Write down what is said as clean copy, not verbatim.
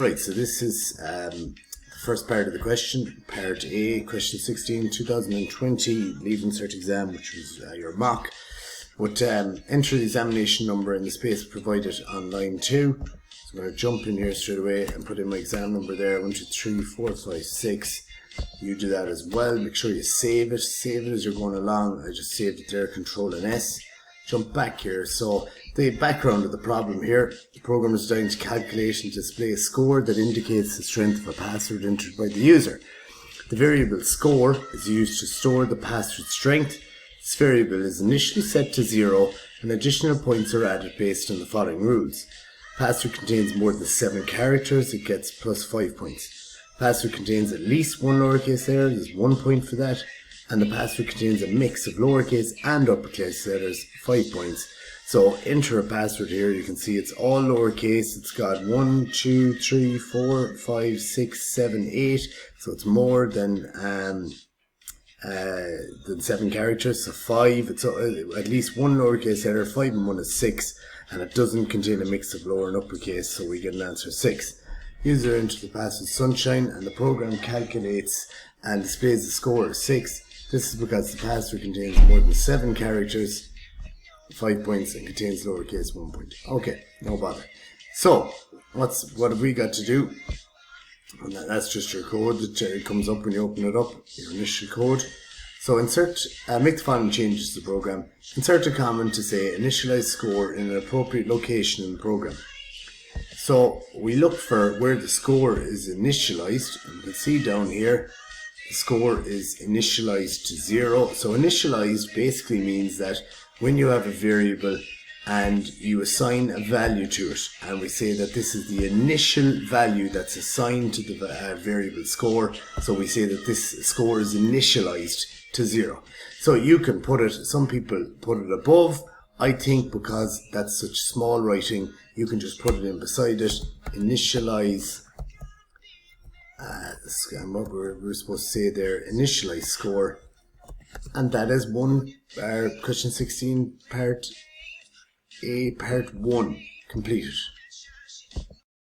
Right, so this is the first part of the question, part A, question 16, 2020 Leaving Cert exam, which was your mock. But enter the examination number in the space provided on line 2. So I'm going to jump in here straight away and put in my exam number there, 1, 2, 3, 4, 5, 6. You do that as well. Make sure you save it as you're going along. I just saved it there, Control and S. Jump back here. So the background of the problem here, the program is designed to calculate and display a score that indicates the strength of a password entered by the user. The variable score is used to store the password strength. This variable is initially set to 0 and additional points are added based on the following rules. Password contains more than 7 characters, it gets plus 5 points. Password contains at least one lowercase letter, there's 1 point for that. And the password contains a mix of lowercase and uppercase letters, 5 points. So enter a password here, you can see it's all lowercase, it's got 1, 2, 3, 4, 5, 6, 7, 8, so it's more than 7 characters, so 5, it's at least one lowercase letter, 5 and 1 is 6, and it doesn't contain a mix of lower and uppercase, so we get an answer 6. User enters the password sunshine, and the program calculates and displays the score of 6. This is because the password contains more than 7 characters, 5 points, and contains lowercase 1 point. Okay, no bother. So, what have we got to do? And that's just your code that it comes up when you open it up, your initial code. So make the following changes to the program. Insert a comment to say initialize score in an appropriate location in the program. So we look for where the score is initialized, and you can see down here the score is initialized to 0. So initialized basically means that when you have a variable and you assign a value to it, and we say that this is the initial value that's assigned to the variable score, so we say that this score is initialized to 0. So you can put it, some people put it above. I think because that's such small writing, you can just put it in beside it, initialize, what we're supposed to say there, initialize score, and that is question 16 part A, part 1 completed.